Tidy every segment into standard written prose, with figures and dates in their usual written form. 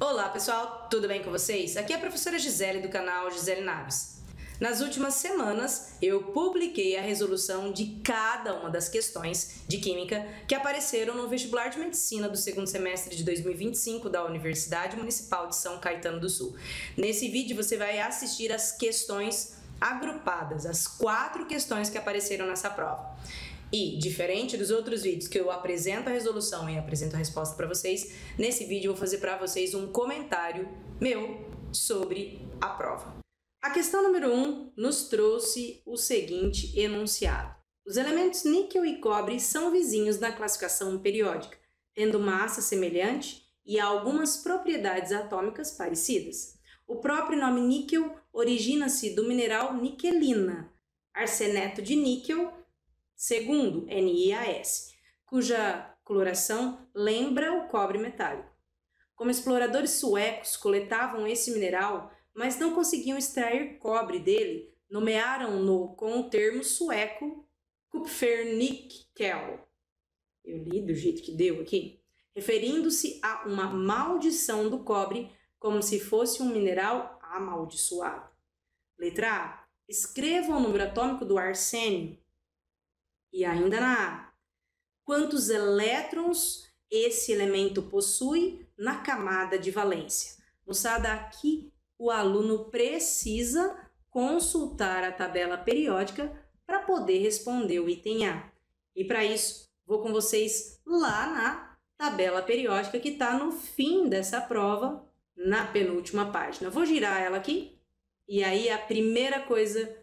Olá pessoal, tudo bem com vocês? Aqui é a professora Gisele do canal Gisele Naves. Nas últimas semanas eu publiquei a resolução de cada uma das questões de Química que apareceram no vestibular de Medicina do segundo semestre de 2025 da Universidade Municipal de São Caetano do Sul. Nesse vídeo você vai assistir as questões agrupadas, as 4 questões que apareceram nessa prova. E, diferente dos outros vídeos que eu apresento a resolução e apresento a resposta para vocês, nesse vídeo eu vou fazer para vocês um comentário meu sobre a prova. A questão número 1 nos trouxe o seguinte enunciado. Os elementos níquel e cobre são vizinhos na classificação periódica, tendo massa semelhante e algumas propriedades atômicas parecidas. O próprio nome níquel origina-se do mineral niquelina, arseneto de níquel, segundo NiAs, cuja coloração lembra o cobre metálico. Como exploradores suecos coletavam esse mineral, mas não conseguiam extrair cobre dele, nomearam-no com o termo sueco Kupfernickel. Eu li do jeito que deu aqui, referindo-se a uma maldição do cobre, como se fosse um mineral amaldiçoado. Letra A. Escreva o número atômico do arsênio. E ainda na A, quantos elétrons esse elemento possui na camada de valência? Moçada, aqui o aluno precisa consultar a tabela periódica para poder responder o item A. E para isso, vou com vocês lá na tabela periódica que está no fim dessa prova, na penúltima página. Vou girar ela aqui e aí a primeira coisa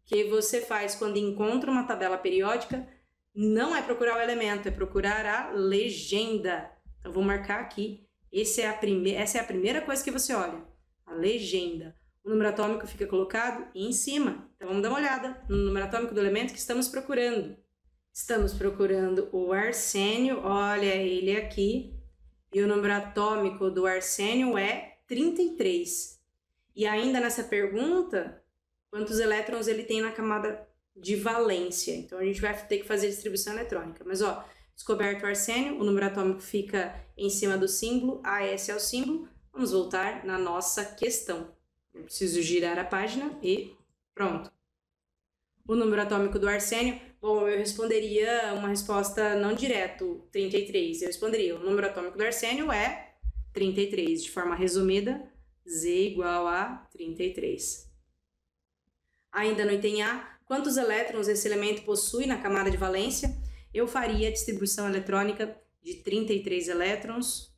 que você faz quando encontra uma tabela periódica não é procurar o elemento, é procurar a legenda. Então, vou marcar aqui. Essa é a primeira coisa que você olha, a legenda. O número atômico fica colocado em cima. Então, vamos dar uma olhada no número atômico do elemento que estamos procurando. Estamos procurando o arsênio, olha ele aqui. E o número atômico do arsênio é 33. E ainda nessa pergunta, quantos elétrons ele tem na camada de valência. Então, a gente vai ter que fazer distribuição eletrônica. Mas, ó, descoberto o arsênio, o número atômico fica em cima do símbolo, AS é o símbolo. Vamos voltar na nossa questão. Eu preciso girar a página e pronto. O número atômico do arsênio, bom, eu responderia uma resposta não direto, 33. Eu responderia, o número atômico do arsênio é 33. De forma resumida, Z igual a 33. Ainda no item A, quantos elétrons esse elemento possui na camada de valência? Eu faria a distribuição eletrônica de 33 elétrons.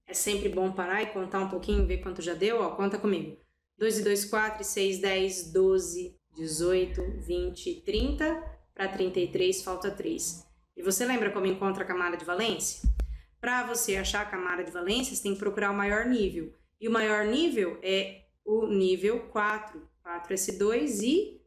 É sempre bom parar e contar um pouquinho, ver quanto já deu. Ó, conta comigo. 2 e 2, 4, 6, 10, 12, 18, 20, 30. Para 33 falta 3. E você lembra como encontra a camada de valência? Para você achar a camada de valência, você tem que procurar o maior nível. E o maior nível é o nível 4. 4s2 e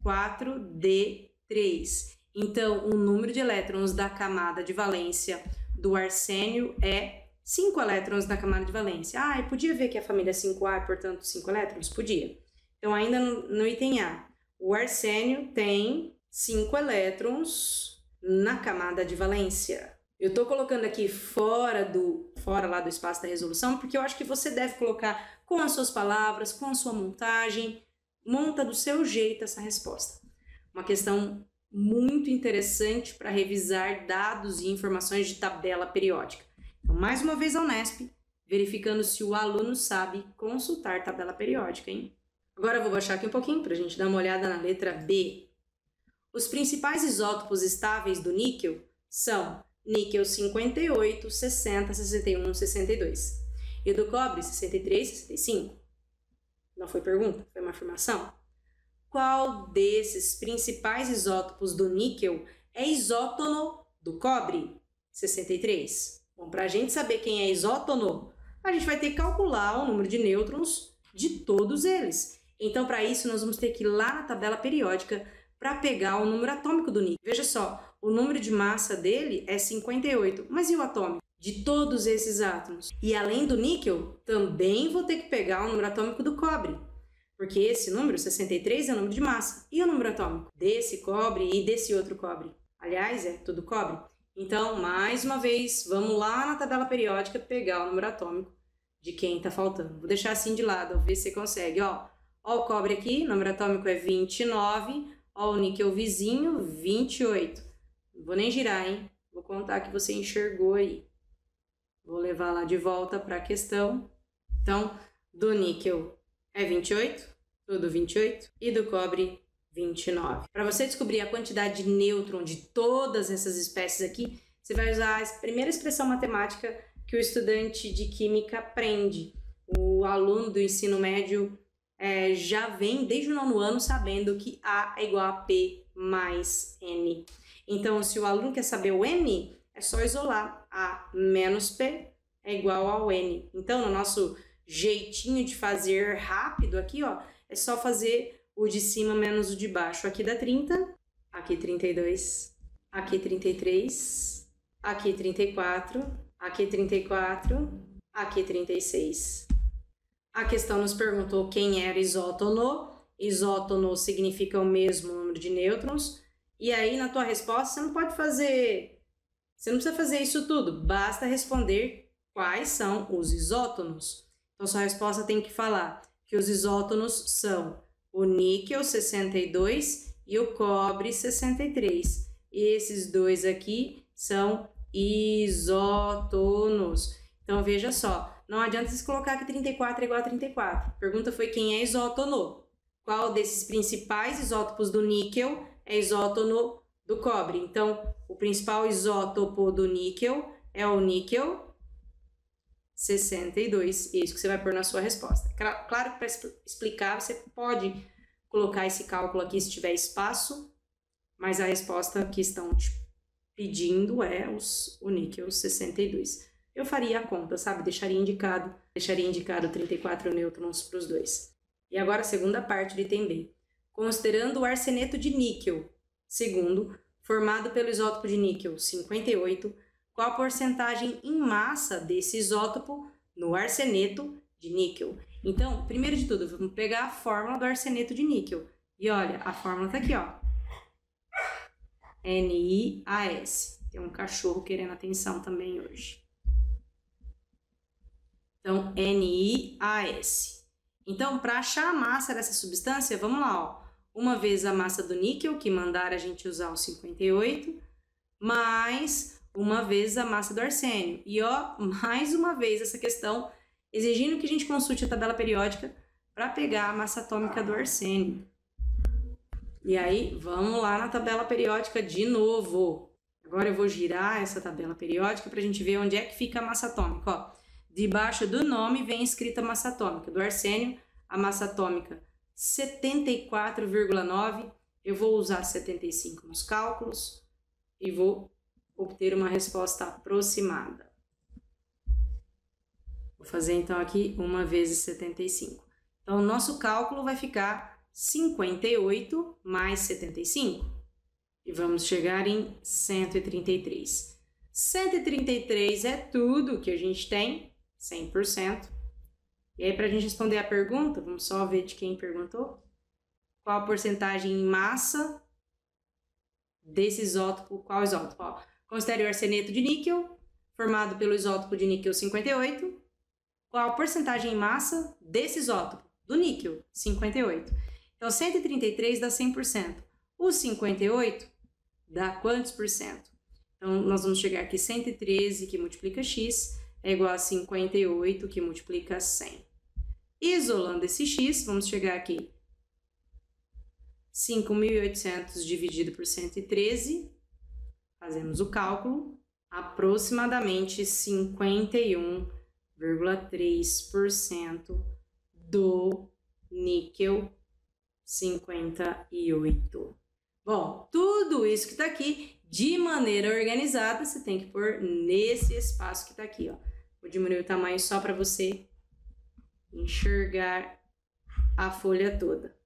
4d3. Então, o número de elétrons da camada de valência do arsênio é 5 elétrons na camada de valência. Ah, eu podia ver que a família é 5A, portanto, 5 elétrons? Podia. Então, ainda no item A, o arsênio tem 5 elétrons na camada de valência. Eu estou colocando aqui fora lá do espaço da resolução, porque eu acho que você deve colocar com as suas palavras, com a sua montagem, monta do seu jeito essa resposta. Uma questão muito interessante para revisar dados e informações de tabela periódica. Então, mais uma vez a Unesp, verificando se o aluno sabe consultar tabela periódica, hein? Agora eu vou baixar aqui um pouquinho para a gente dar uma olhada na letra B. Os principais isótopos estáveis do níquel são níquel 58, 60, 61, 62. E o do cobre 63, 65. Não foi pergunta, foi uma afirmação. Qual desses principais isótopos do níquel é isótono do cobre? 63. Bom, para a gente saber quem é isótono, a gente vai ter que calcular o número de nêutrons de todos eles. Então, para isso, nós vamos ter que ir lá na tabela periódica para pegar o número atômico do níquel. Veja só, o número de massa dele é 58, mas e o atômico? De todos esses átomos. E além do níquel, também vou ter que pegar o número atômico do cobre, porque esse número, 63, é o número de massa. E o número atômico? Desse cobre e desse outro cobre. Aliás, é tudo cobre. Então, mais uma vez, vamos lá na tabela periódica pegar o número atômico de quem tá faltando. Vou deixar assim de lado, ver se você consegue, ó. Ó o cobre aqui, o número atômico é 29, ó o níquel vizinho, 28. Não vou nem girar, hein? Vou contar que você enxergou aí. Vou levar lá de volta para a questão. Então, do níquel é 28, tudo 28, e do cobre 29. Para você descobrir a quantidade de nêutron de todas essas espécies aqui, você vai usar a primeira expressão matemática que o estudante de química aprende. O aluno do ensino médio já vem desde o 9º ano sabendo que A é igual a P mais N. Então, se o aluno quer saber o N, é só isolar. A menos P é igual ao N. Então, no nosso jeitinho de fazer rápido aqui, ó, é só fazer o de cima menos o de baixo. Aqui dá 30, aqui 32, aqui 33, aqui 34, aqui 34, aqui 36. A questão nos perguntou quem era isótono. Isótono significa o mesmo número de nêutrons. E aí, na tua resposta, você não precisa fazer isso tudo. Basta responder quais são os isótonos. Então, sua resposta tem que falar que os isótonos são o níquel 62 e o cobre 63. E esses dois aqui são isótonos. Então, veja só. Não adianta você colocar que 34 é igual a 34. A pergunta foi quem é isótono. Qual desses principais isótopos do níquel é isótono do cobre? Então, o principal isótopo do níquel é o níquel 62. É isso que você vai pôr na sua resposta. Claro que para explicar, você pode colocar esse cálculo aqui se tiver espaço, mas a resposta que estão te pedindo é o níquel 62. Eu faria a conta, sabe? Deixaria indicado 34 nêutrons para os dois. E agora a segunda parte do item B. Considerando o arseneto de níquel, segundo, formado pelo isótopo de níquel 58, qual a porcentagem em massa desse isótopo no arseneto de níquel? Então, primeiro de tudo, vamos pegar a fórmula do arseneto de níquel. E olha, a fórmula tá aqui, ó. NiAs. Tem um cachorro querendo atenção também hoje. Então, NiAs. Então, para achar a massa dessa substância, vamos lá, ó. Uma vez a massa do níquel, que mandaram a gente usar o 58, mais uma vez a massa do arsênio. E, ó, mais uma vez essa questão exigindo que a gente consulte a tabela periódica para pegar a massa atômica do arsênio. E aí, vamos lá na tabela periódica de novo. Agora eu vou girar essa tabela periódica para a gente ver onde é que fica a massa atômica, ó. Debaixo do nome vem escrita a massa atômica. Do arsênio, a massa atômica 74,9. Eu vou usar 75 nos cálculos e vou obter uma resposta aproximada. Vou fazer então aqui 1 vezes 75. Então, o nosso cálculo vai ficar 58 mais 75. E vamos chegar em 133. 133 é tudo que a gente tem. 100%. E aí, para a gente responder a pergunta, vamos só ver de quem perguntou. Qual a porcentagem em massa desse isótopo? Qual isótopo? Ó, considere o arseneto de níquel, formado pelo isótopo de níquel 58. Qual a porcentagem em massa desse isótopo? Do níquel, 58. Então, 133 dá 100%. O 58 dá quantos por cento? Então, nós vamos chegar aqui 113, que multiplica x, é igual a 58, que multiplica 100. Isolando esse x, vamos chegar aqui 5.800 dividido por 113, fazemos o cálculo, aproximadamente 51,3% do níquel 58. Bom, tudo isso que está aqui, de maneira organizada, você tem que pôr nesse espaço que está aqui, ó. Vou diminuir o tamanho só para você enxergar a folha toda.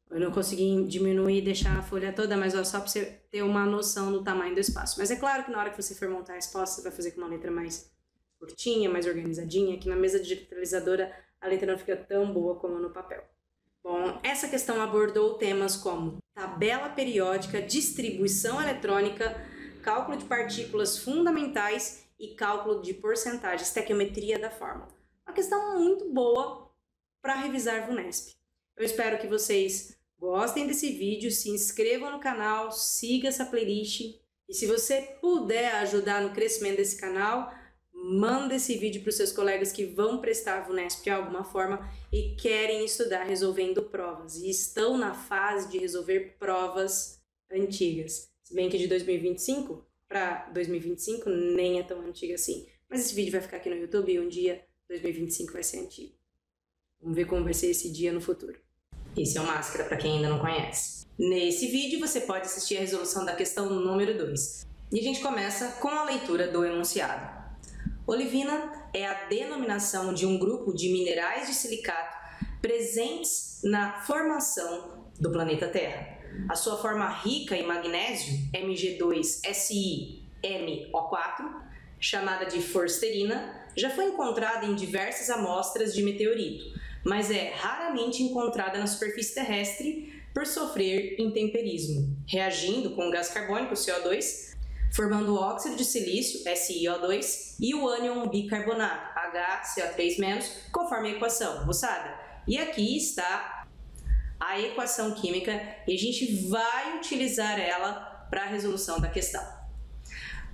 Eu não consegui diminuir e deixar a folha toda, mas ó, só para você ter uma noção do tamanho do espaço. Mas é claro que na hora que você for montar a resposta, você vai fazer com uma letra mais curtinha, mais organizadinha, que na mesa digitalizadora a letra não fica tão boa como no papel. Bom, Essa questão abordou temas como tabela periódica, distribuição eletrônica, cálculo de partículas fundamentais e cálculo de porcentagem, estequiometria da fórmula. Uma questão muito boa para revisar VUNESP. Eu espero que vocês gostem desse vídeo, se inscrevam no canal, siga essa playlist e se você puder ajudar no crescimento desse canal, manda esse vídeo para os seus colegas que vão prestar VUNESP de alguma forma e querem estudar resolvendo provas e estão na fase de resolver provas antigas. Se bem que de 2025 para 2025 nem é tão antiga assim. Mas esse vídeo vai ficar aqui no YouTube e um dia 2025 vai ser antigo. Vamos ver como vai ser esse dia no futuro. Esse é o Máscara para quem ainda não conhece. Nesse vídeo você pode assistir a resolução da questão número 2. E a gente começa com a leitura do enunciado. Olivina é a denominação de um grupo de minerais de silicato presentes na formação do planeta Terra. A sua forma rica em magnésio, Mg2SiMO4, chamada de forsterina, já foi encontrada em diversas amostras de meteorito, mas é raramente encontrada na superfície terrestre por sofrer intemperismo, reagindo com o gás carbônico, CO2, formando o óxido de silício, SiO2, e o ânion bicarbonato, HCO3-, conforme a equação, moçada. E aqui está a equação química e a gente vai utilizar ela para a resolução da questão.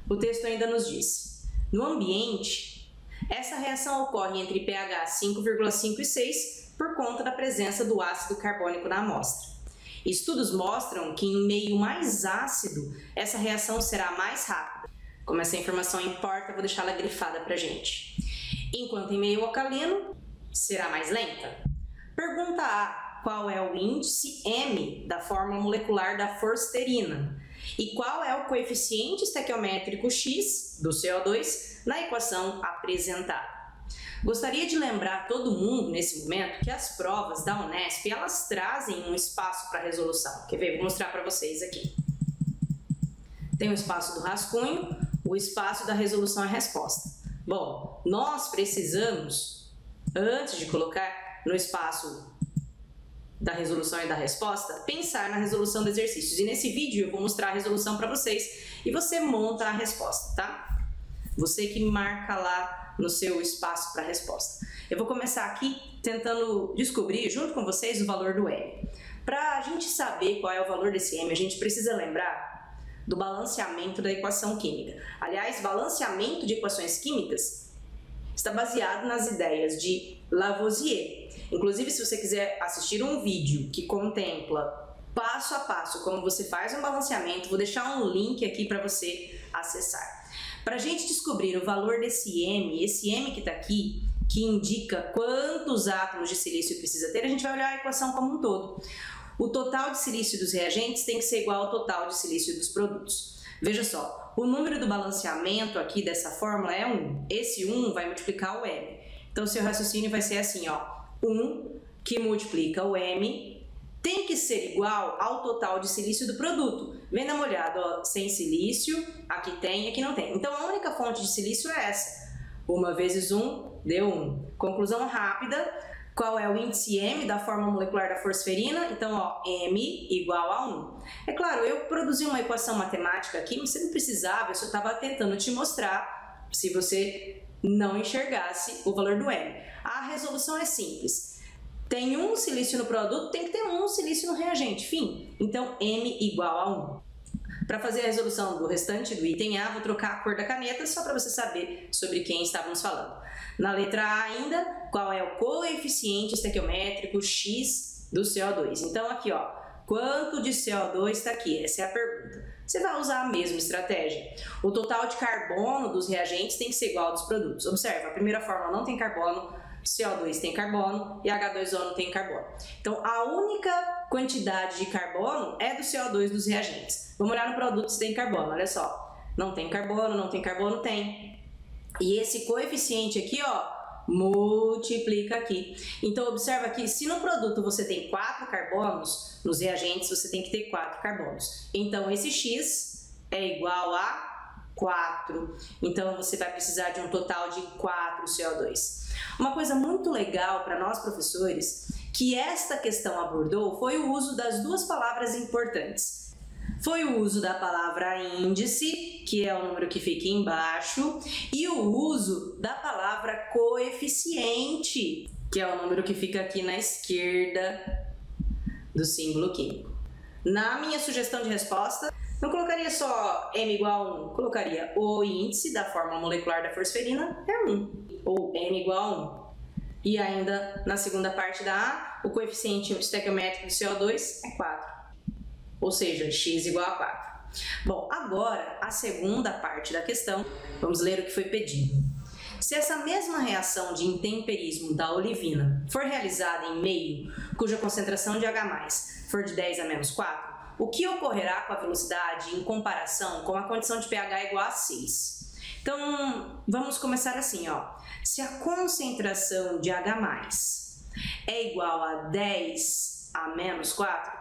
O texto ainda nos diz: no ambiente, essa reação ocorre entre pH 5,5 e 6 por conta da presença do ácido carbônico na amostra. Estudos mostram que em meio mais ácido, essa reação será mais rápida. Como essa informação importa, vou deixar ela grifada para a gente. Enquanto em meio alcalino, será mais lenta. Pergunta A. Qual é o índice M da fórmula molecular da forsterina? E qual é o coeficiente estequiométrico X do CO2 na equação apresentada? Gostaria de lembrar todo mundo nesse momento que as provas da Unesp elas trazem um espaço para resolução. Quer ver? Vou mostrar para vocês aqui. Tem o espaço do rascunho, o espaço da resolução e resposta. Bom, nós precisamos, antes de colocar no espaço da resolução e da resposta, pensar na resolução dos exercícios. E nesse vídeo eu vou mostrar a resolução para vocês e você monta a resposta, tá? Você que marca lá no seu espaço para resposta. Eu vou começar aqui tentando descobrir, junto com vocês, o valor do M. Para a gente saber qual é o valor desse M, a gente precisa lembrar do balanceamento da equação química. Aliás, balanceamento de equações químicas está baseado nas ideias de Lavoisier. Inclusive, se você quiser assistir um vídeo que contempla passo a passo como você faz um balanceamento, vou deixar um link aqui para você acessar. Para a gente descobrir o valor desse M, esse M que está aqui, que indica quantos átomos de silício precisa ter, a gente vai olhar a equação como um todo. O total de silício dos reagentes tem que ser igual ao total de silício dos produtos. Veja só, o número do balanceamento aqui dessa fórmula é 1. Esse 1 vai multiplicar o M. Então, seu raciocínio vai ser assim, ó. 1 que multiplica o M tem que ser igual ao total de silício do produto. Vem dar uma olhada, ó, sem silício, aqui tem e aqui não tem. Então, a única fonte de silício é essa. 1 vezes 1 deu 1. Conclusão rápida, qual é o índice M da fórmula molecular da fosferina? Então, ó, M igual a 1. É claro, eu produzi uma equação matemática aqui, mas você não precisava, eu só estava tentando te mostrar se você não enxergasse o valor do M. A resolução é simples. Tem um silício no produto, tem que ter um silício no reagente, fim. Então, M igual a 1. Para fazer a resolução do restante do item A, vou trocar a cor da caneta só para você saber sobre quem estávamos falando. Na letra A ainda, qual é o coeficiente estequiométrico X do CO2? Então, aqui, ó, quanto de CO2 está aqui? Essa é a pergunta. Você vai usar a mesma estratégia. O total de carbono dos reagentes tem que ser igual ao dos produtos. Observa, a primeira fórmula não tem carbono, CO2 tem carbono e H2O não tem carbono. Então, a única quantidade de carbono é do CO2 dos reagentes. Vamos olhar no produto se tem carbono, olha só. Não tem carbono, não tem carbono, tem. E esse coeficiente aqui, ó, multiplica aqui. Então, observa aqui, se no produto você tem 4 carbonos, nos reagentes você tem que ter 4 carbonos. Então, esse X é igual a 4. Então, você vai precisar de um total de 4 CO2. Uma coisa muito legal para nós professores, que esta questão abordou foi o uso das duas palavras importantes. Foi o uso da palavra índice, que é o número que fica embaixo, e o uso da palavra coeficiente, que é o número que fica aqui na esquerda do símbolo químico. Na minha sugestão de resposta, não colocaria só m igual a 1, colocaria o índice da fórmula molecular da fosferina é 1, ou n igual a 1. E ainda na segunda parte da A, o coeficiente estequiométrico do CO2 é 4, ou seja, x igual a 4. Bom, agora a segunda parte da questão, vamos ler o que foi pedido. Se essa mesma reação de intemperismo da olivina for realizada em meio cuja concentração de H+ for de 10 a menos 4, o que ocorrerá com a velocidade em comparação com a condição de pH igual a 6? Então, vamos começar assim, ó. Se a concentração de H+ é igual a 10 a menos 4,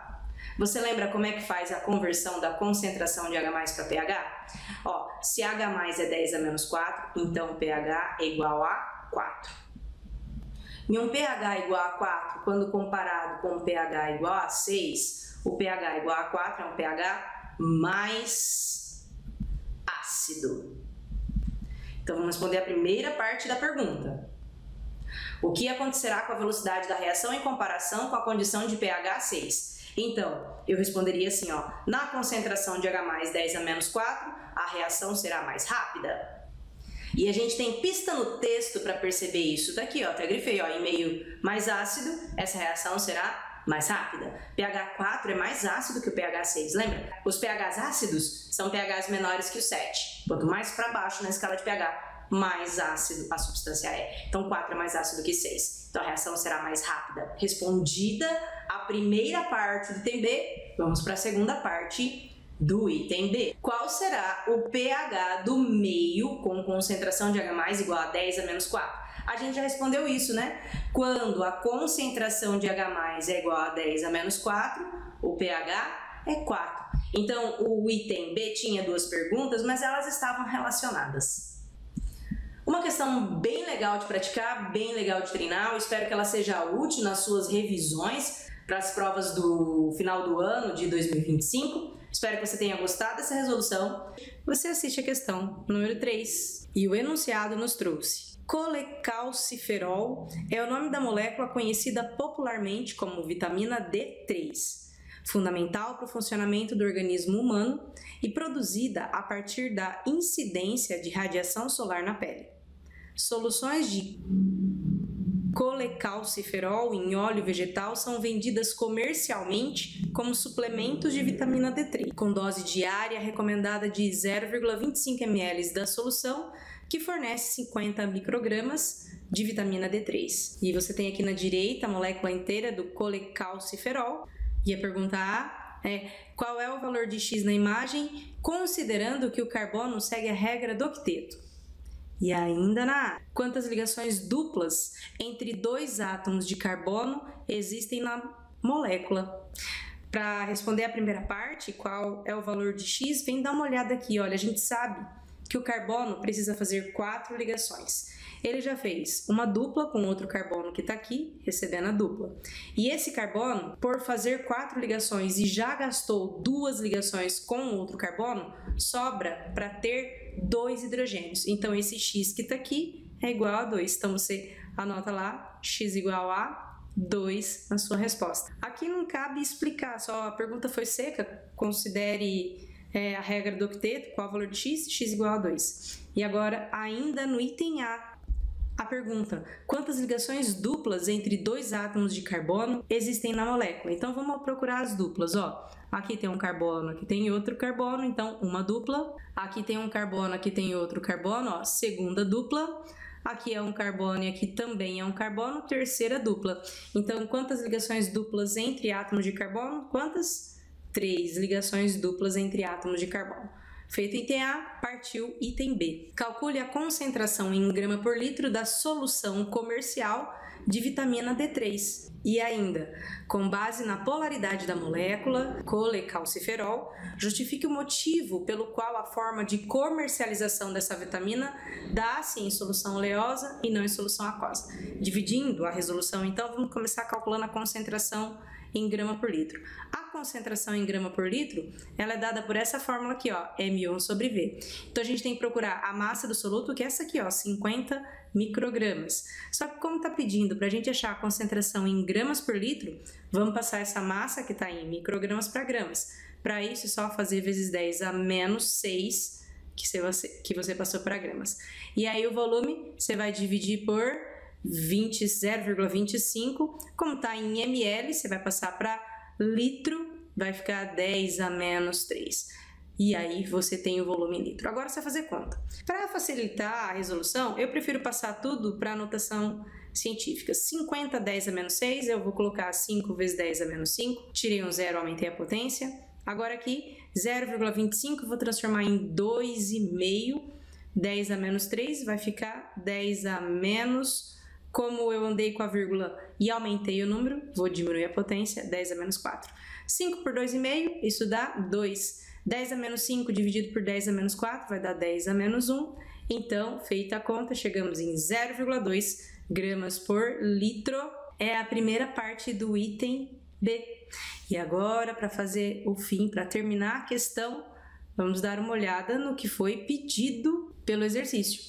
você lembra como é que faz a conversão da concentração de H+ para pH? Ó, se H+ é 10 a menos 4, então pH é igual a 4. E um pH igual a 4, quando comparado com um pH igual a 6, o pH igual a 4 é um pH mais ácido. Então, vamos responder a primeira parte da pergunta. O que acontecerá com a velocidade da reação em comparação com a condição de pH 6? Então, eu responderia assim, ó, na concentração de H+ 10 a menos 4, a reação será mais rápida. E a gente tem pista no texto para perceber isso. Daqui, ó, até grifei, ó, em meio mais ácido, essa reação será mais rápida. pH 4 é mais ácido que o pH 6, lembra? Os pHs ácidos são pHs menores que o 7. Quanto mais para baixo na escala de pH, mais ácido a substância é. Então 4 é mais ácido que 6. Então a reação será mais rápida. Respondida a primeira parte do item B, vamos para a segunda parte do item B. Qual será o pH do meio com concentração de H+ igual a 10 a menos 4? A gente já respondeu isso, né? Quando a concentração de H+ é igual a 10 a menos 4, o pH é 4. Então, o item B tinha duas perguntas, mas elas estavam relacionadas. Uma questão bem legal de praticar, bem legal de treinar, eu espero que ela seja útil nas suas revisões para as provas do final do ano de 2025. Espero que você tenha gostado dessa resolução. Você assiste a questão número 3 e o enunciado nos trouxe: colecalciferol é o nome da molécula conhecida popularmente como vitamina D3, fundamental para o funcionamento do organismo humano e produzida a partir da incidência de radiação solar na pele. Soluções de colecalciferol em óleo vegetal são vendidas comercialmente como suplementos de vitamina D3, com dose diária recomendada de 0,25 ml da solução, que fornece 50 microgramas de vitamina D3. E você tem aqui na direita a molécula inteira do colecalciferol. E a pergunta A é: qual é o valor de X na imagem, considerando que o carbono segue a regra do octeto? E ainda na A, quantas ligações duplas entre dois átomos de carbono existem na molécula? Para responder a primeira parte, qual é o valor de X, vem dar uma olhada aqui. Olha, a gente sabe que o carbono precisa fazer 4 ligações. Ele já fez uma dupla com outro carbono que está aqui, recebendo a dupla. E esse carbono, por fazer 4 ligações e já gastou 2 ligações com outro carbono, sobra para ter 2 hidrogênios. Então, esse X que está aqui é igual a 2. Então, você anota lá, X igual a 2 na sua resposta. Aqui não cabe explicar, só a pergunta foi seca, considere a regra do octeto, qual é o valor de X? X igual a 2. E agora, ainda no item A pergunta: quantas ligações duplas entre dois átomos de carbono existem na molécula? Então, vamos procurar as duplas, ó. Aqui tem um carbono, aqui tem outro carbono, então uma dupla. Aqui tem um carbono, aqui tem outro carbono, ó, segunda dupla. Aqui é um carbono e aqui também é um carbono, terceira dupla. Então, quantas ligações duplas entre átomos de carbono? Quantas? 3 ligações duplas entre átomos de carbono. Feito item A, partiu item B. Calcule a concentração em grama por litro da solução comercial de vitamina D3. E ainda, com base na polaridade da molécula, colecalciferol, justifique o motivo pelo qual a forma de comercialização dessa vitamina dá-se em solução oleosa e não em solução aquosa. Dividindo a resolução, então, vamos começar calculando a concentração em grama por litro. A concentração em grama por litro, ela é dada por essa fórmula aqui, ó, M1/V. Então, a gente tem que procurar a massa do soluto, que é essa aqui, ó, 50 microgramas. Só que como está pedindo para a gente achar a concentração em gramas por litro, vamos passar essa massa que está em microgramas para gramas. Para isso, é só fazer vezes 10 a menos 6 que você passou para gramas. E aí, o volume, você vai dividir por 0,25, como está em ml, você vai passar para litro, vai ficar 10 a menos 3. E aí você tem o volume em litro. Agora você vai fazer conta. Para facilitar a resolução, eu prefiro passar tudo para a notação científica. 50, 10 a menos 6, eu vou colocar 5 vezes 10 a menos 5, tirei um zero, aumentei a potência. Agora aqui, 0,25, vou transformar em 2,5, 10 a menos 3, vai ficar 10 a menos, como eu andei com a vírgula e aumentei o número, vou diminuir a potência, 10 a menos 4. 5 por 2,5, isso dá 2. 10 a menos 5 dividido por 10 a menos 4 vai dar 10 a menos 1. Então, feita a conta, chegamos em 0,2 gramas por litro. É a primeira parte do item B. E agora, para fazer o fim, para terminar a questão, vamos dar uma olhada no que foi pedido pelo exercício.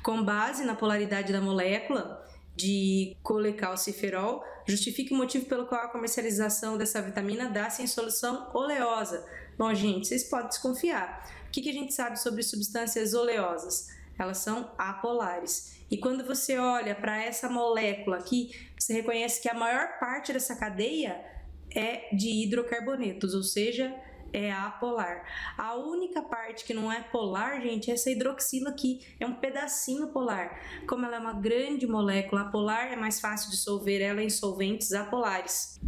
Com base na polaridade da molécula de colecalciferol, justifique o motivo pelo qual a comercialização dessa vitamina dá-se em solução oleosa. Bom, gente, vocês podem desconfiar. O que a gente sabe sobre substâncias oleosas? Elas são apolares. E quando você olha para essa molécula aqui, você reconhece que a maior parte dessa cadeia é de hidrocarbonetos, ou seja, é apolar. A única parte que não é polar, gente, é essa hidroxila aqui, é um pedacinho polar. Como ela é uma grande molécula apolar, é mais fácil dissolver ela em solventes apolares.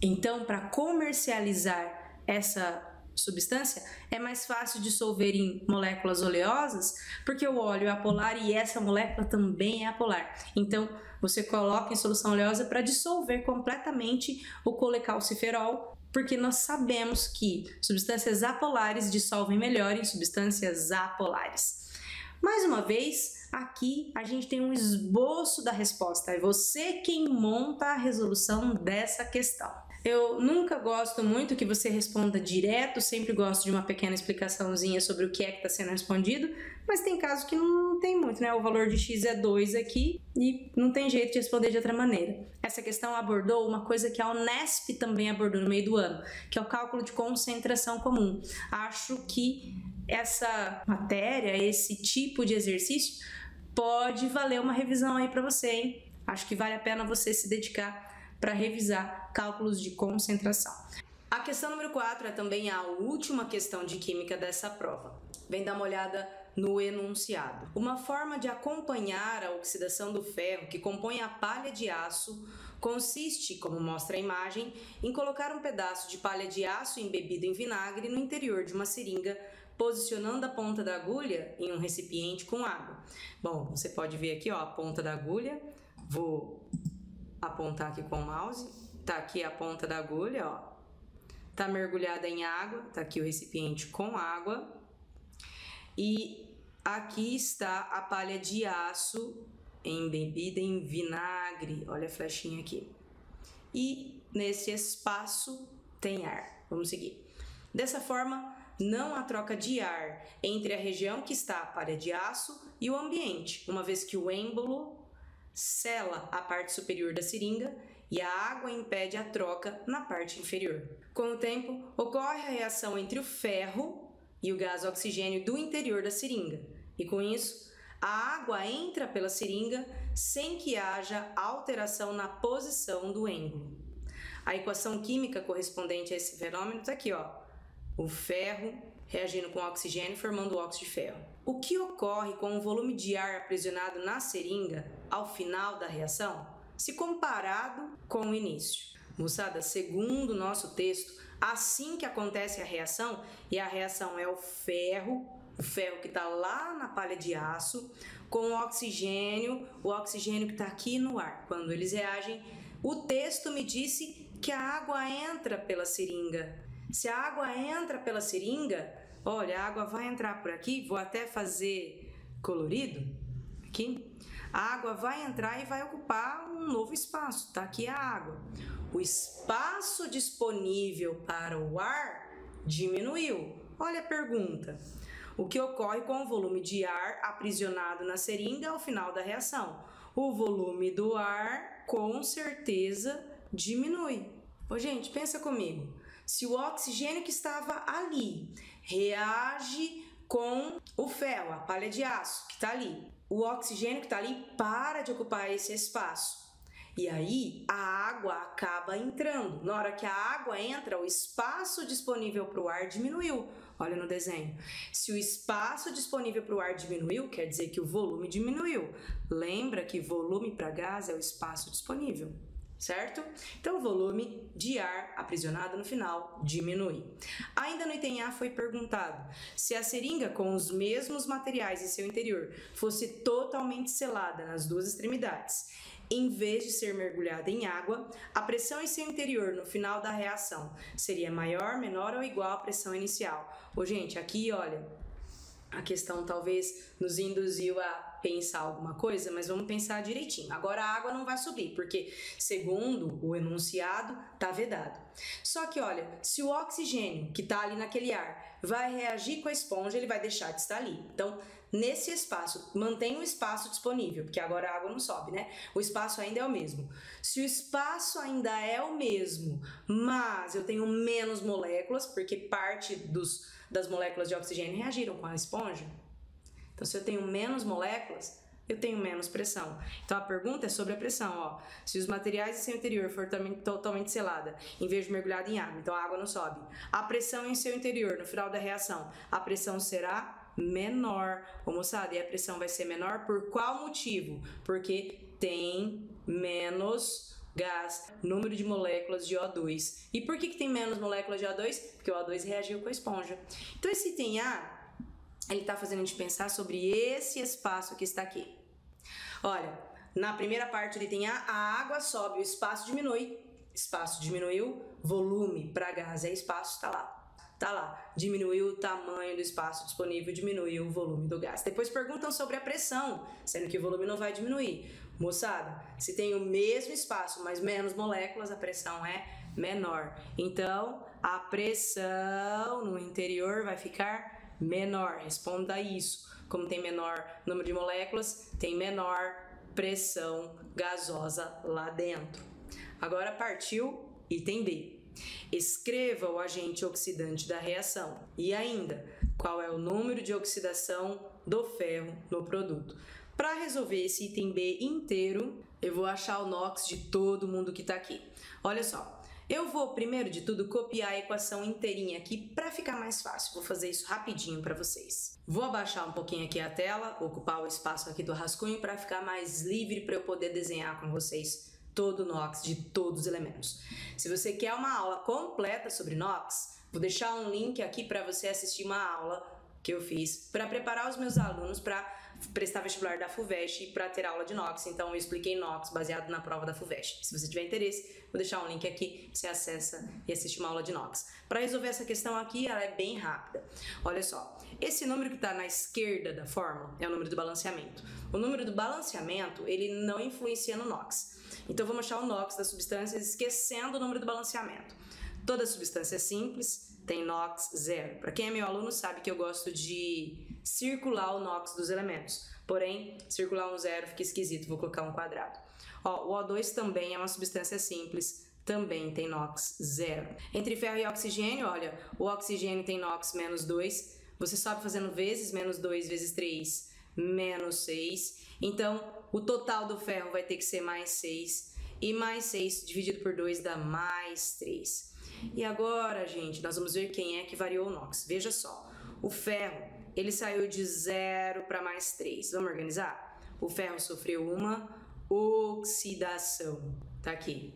Então, para comercializar essa substância, é mais fácil dissolver em moléculas oleosas, porque o óleo é apolar e essa molécula também é apolar. Então, você coloca em solução oleosa para dissolver completamente o colecalciferol, porque nós sabemos que substâncias apolares dissolvem melhor em substâncias apolares. Mais uma vez, aqui a gente tem um esboço da resposta. É você quem monta a resolução dessa questão. Eu nunca gosto muito que você responda direto, sempre gosto de uma pequena explicaçãozinha sobre o que é que está sendo respondido, mas tem casos que não tem muito, né? O valor de x é 2 aqui e não tem jeito de responder de outra maneira. Essa questão abordou uma coisa que a Unesp também abordou no meio do ano, que é o cálculo de concentração comum. Acho que essa matéria, esse tipo de exercício, pode valer uma revisão aí para você, hein? Acho que vale a pena você se dedicar para revisar cálculos de concentração. A questão número 4 é também a última questão de química dessa prova. Vem dar uma olhada no enunciado. Uma forma de acompanhar a oxidação do ferro que compõe a palha de aço consiste, como mostra a imagem, em colocar um pedaço de palha de aço embebido em vinagre no interior de uma seringa, posicionando a ponta da agulha em um recipiente com água. Bom, você pode ver aqui, ó, a ponta da agulha. Vou apontar aqui com o mouse. Tá aqui a ponta da agulha, ó. Tá mergulhada em água, tá aqui o recipiente com água. E aqui está a palha de aço embebida em vinagre. Olha a flechinha aqui. E nesse espaço tem ar. Vamos seguir. Dessa forma, não há troca de ar entre a região que está a palha de aço e o ambiente, uma vez que o êmbolo sela a parte superior da seringa e a água impede a troca na parte inferior. Com o tempo, ocorre a reação entre o ferro e o gás oxigênio do interior da seringa, e com isso, a água entra pela seringa sem que haja alteração na posição do êmbolo. A equação química correspondente a esse fenômeno está aqui, ó. O ferro reagindo com o oxigênio formando o óxido de ferro. O que ocorre com o volume de ar aprisionado na seringa ao final da reação, se comparado com o início? Moçada, segundo o nosso texto, assim que acontece a reação, e a reação é o ferro o ferro que está lá na palha de aço, com o oxigênio que está aqui no ar. Quando eles reagem, o texto me disse que a água entra pela seringa. Se a água entra pela seringa, olha, a água vai entrar por aqui, vou até fazer colorido aqui. A água vai entrar e vai ocupar um novo espaço, tá aqui a água. O espaço disponível para o ar diminuiu. Olha a pergunta. O que ocorre com o volume de ar aprisionado na seringa ao final da reação? O volume do ar, com certeza, diminui. Ô, gente, pensa comigo. Se o oxigênio que estava ali reage com o ferro, a palha de aço que está ali, o oxigênio que está ali para de ocupar esse espaço. E aí a água acaba entrando. Na hora que a água entra, o espaço disponível para o ar diminuiu. Olha no desenho. Se o espaço disponível para o ar diminuiu, quer dizer que o volume diminuiu. Lembra que volume para gás é o espaço disponível, certo? Então, o volume de ar aprisionado no final diminui. Ainda no item A foi perguntado se a seringa com os mesmos materiais em seu interior fosse totalmente selada nas duas extremidades, em vez de ser mergulhada em água, a pressão em seu interior no final da reação seria maior, menor ou igual à pressão inicial. Ô, gente, aqui, olha, a questão talvez nos induziu a pensar alguma coisa, mas vamos pensar direitinho. Agora a água não vai subir, porque segundo o enunciado, tá vedado. Só que olha, se o oxigênio que tá ali naquele ar vai reagir com a esponja, ele vai deixar de estar ali. Então, nesse espaço, mantém o espaço disponível, porque agora a água não sobe, né? O espaço ainda é o mesmo. Se o espaço ainda é o mesmo, mas eu tenho menos moléculas, porque parte das moléculas de oxigênio reagiram com a esponja. Então, se eu tenho menos moléculas, eu tenho menos pressão. Então, a pergunta é sobre a pressão, ó. Se os materiais em seu interior for totalmente selada, em vez de mergulhada em água, então a água não sobe. A pressão em seu interior, no final da reação, a pressão será menor. Ô, moçada, e a pressão vai ser menor por qual motivo? Porque tem menos gás, número de moléculas de O2. E por que tem menos moléculas de O2? Porque o O2 reagiu com a esponja. Então, esse item A, ele está fazendo a gente pensar sobre esse espaço que está aqui. Olha, na primeira parte do item A água sobe, o espaço diminui. Espaço diminuiu, volume para gás é espaço, tá lá. Tá lá, diminuiu o tamanho do espaço disponível, diminuiu o volume do gás. Depois perguntam sobre a pressão, sendo que o volume não vai diminuir. Moçada, se tem o mesmo espaço, mas menos moléculas, a pressão é menor. Então, a pressão no interior vai ficar menor. Responda isso. Como tem menor número de moléculas, tem menor pressão gasosa lá dentro. Agora partiu item B. Escreva o agente oxidante da reação e ainda qual é o número de oxidação do ferro no produto. Para resolver esse item B inteiro, eu vou achar o NOx de todo mundo que está aqui. Olha só, eu vou primeiro de tudo copiar a equação inteirinha aqui para ficar mais fácil. Vou fazer isso rapidinho para vocês. Vou abaixar um pouquinho aqui a tela, ocupar o espaço aqui do rascunho para ficar mais livre para eu poder desenhar com vocês todo o NOx de todos os elementos. Se você quer uma aula completa sobre NOx, vou deixar um link aqui para você assistir uma aula que eu fiz para preparar os meus alunos para prestar vestibular da FUVEST e para ter aula de NOx. Então eu expliquei NOx baseado na prova da FUVEST. Se você tiver interesse, vou deixar um link aqui, você acessa e assiste uma aula de NOx. Para resolver essa questão aqui, ela é bem rápida. Olha só, esse número que está na esquerda da fórmula é o número do balanceamento. O número do balanceamento, ele não influencia no NOx. Então vamos achar o NOx das substâncias esquecendo o número do balanceamento. Toda substância simples tem NOx zero. Para quem é meu aluno sabe que eu gosto de circular o NOx dos elementos. Porém, circular um zero fica esquisito, vou colocar um quadrado. Ó, o O2 também é uma substância simples, também tem NOx zero. Entre ferro e oxigênio, olha, o oxigênio tem NOx menos 2. Você sobe fazendo vezes, menos 2 vezes 3, menos 6. Então, o total do ferro vai ter que ser mais 6. E mais 6 dividido por 2 dá mais 3. E agora, gente, nós vamos ver quem é que variou o NOx. Veja só, o ferro, ele saiu de 0 para mais 3. Vamos organizar? O ferro sofreu uma oxidação. Tá aqui.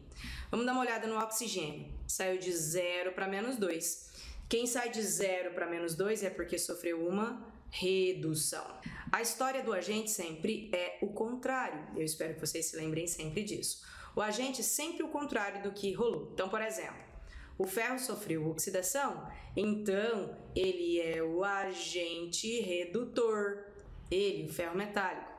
Vamos dar uma olhada no oxigênio. Saiu de 0 para menos 2. Quem sai de 0 para menos 2 é porque sofreu uma redução. A história do agente sempre é o contrário. Eu espero que vocês se lembrem sempre disso. O agente é sempre o contrário do que rolou. Então, por exemplo, o ferro sofreu oxidação, então ele é o agente redutor. Ele, o ferro metálico.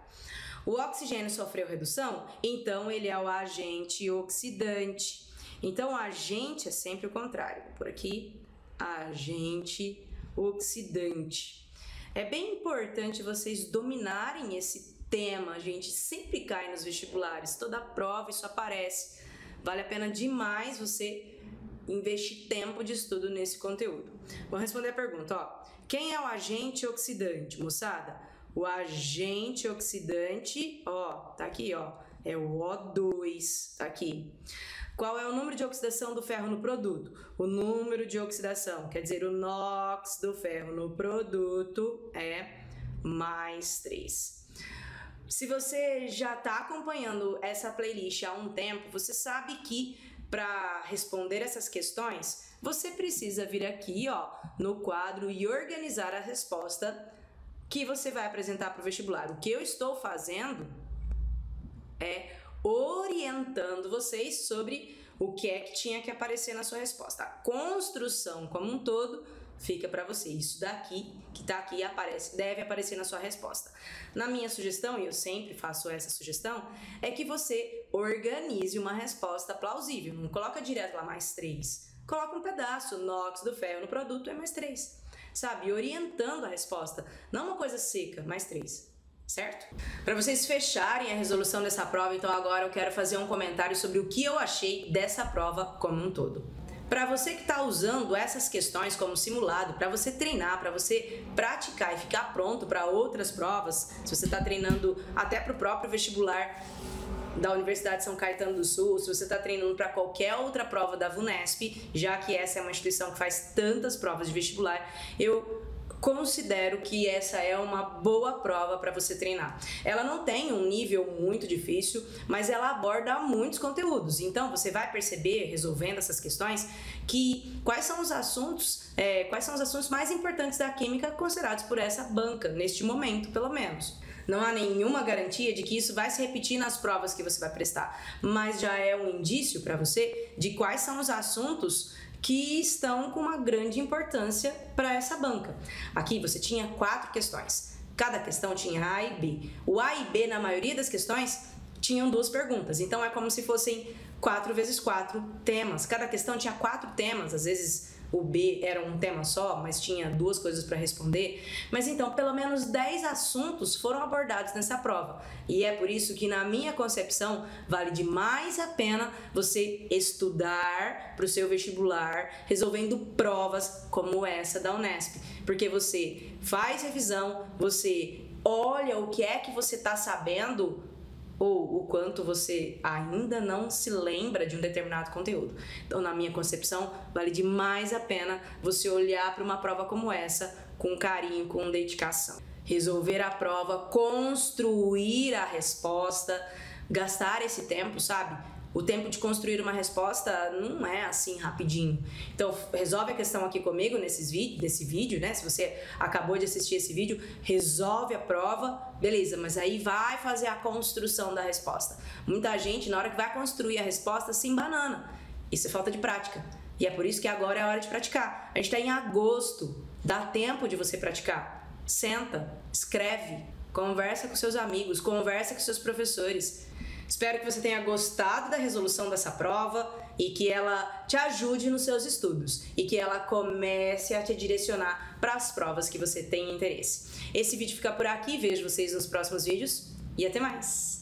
O oxigênio sofreu redução, então ele é o agente oxidante. Então, o agente é sempre o contrário. Por aqui, agente oxidante. É bem importante vocês dominarem esse tema, a gente sempre cai nos vestibulares, toda prova isso aparece. Vale a pena demais você investir tempo de estudo nesse conteúdo. Vou responder a pergunta, ó. Quem é o agente oxidante, moçada? O agente oxidante, ó, tá aqui, ó, é o O2, tá aqui. Qual é o número de oxidação do ferro no produto? O número de oxidação, quer dizer, o NOx do ferro no produto é mais 3. Se você já está acompanhando essa playlist há um tempo, você sabe que para responder essas questões, você precisa vir aqui, ó, no quadro e organizar a resposta que você vai apresentar para o vestibular. O que eu estou fazendo é orientando vocês sobre o que é que tinha que aparecer na sua resposta. A construção como um todo fica para você. Isso daqui, que está aqui, deve aparecer na sua resposta. Na minha sugestão, e eu sempre faço essa sugestão, é que você organize uma resposta plausível. Não coloca direto lá mais 3. Coloca um pedaço, NOx do ferro no produto é mais 3. Sabe? Orientando a resposta. Não uma coisa seca, mais 3. Certo? Para vocês fecharem a resolução dessa prova, então agora eu quero fazer um comentário sobre o que eu achei dessa prova como um todo. Para você que está usando essas questões como simulado, para você treinar, para você praticar e ficar pronto para outras provas, se você está treinando até para o próprio vestibular da Universidade de São Caetano do Sul, se você está treinando para qualquer outra prova da VUNESP, já que essa é uma instituição que faz tantas provas de vestibular, eu considero que essa é uma boa prova para você treinar. Ela não tem um nível muito difícil, mas ela aborda muitos conteúdos. Então você vai perceber, resolvendo essas questões, que quais são os assuntos mais importantes da química considerados por essa banca, neste momento, pelo menos. Não há nenhuma garantia de que isso vai se repetir nas provas que você vai prestar, mas já é um indício para você de quais são os assuntos que estão com uma grande importância para essa banca. Aqui você tinha 4 questões. Cada questão tinha A e B. O A e B, na maioria das questões, tinham 2 perguntas. Então é como se fossem 4 vezes 4 temas. Cada questão tinha 4 temas. Às vezes o B era um tema só, mas tinha 2 coisas para responder. Mas então, pelo menos 10 assuntos foram abordados nessa prova. E é por isso que, na minha concepção, vale demais a pena você estudar para o seu vestibular, resolvendo provas como essa da Unesp. Porque você faz revisão, você olha o que é que você está sabendo ou o quanto você ainda não se lembra de um determinado conteúdo. Então, na minha concepção, vale demais a pena você olhar para uma prova como essa com carinho, com dedicação. Resolver a prova, construir a resposta, gastar esse tempo, sabe? O tempo de construir uma resposta não é assim rapidinho. Então, resolve a questão aqui comigo nesse vídeo, né? Se você acabou de assistir esse vídeo, resolve a prova, beleza, mas aí vai fazer a construção da resposta. Muita gente, na hora que vai construir a resposta, se embanana. Isso é falta de prática. E é por isso que agora é a hora de praticar. A gente está em agosto, dá tempo de você praticar. Senta, escreve, conversa com seus amigos, conversa com seus professores. Espero que você tenha gostado da resolução dessa prova e que ela te ajude nos seus estudos e que ela comece a te direcionar para as provas que você tem interesse. Esse vídeo fica por aqui, vejo vocês nos próximos vídeos e até mais!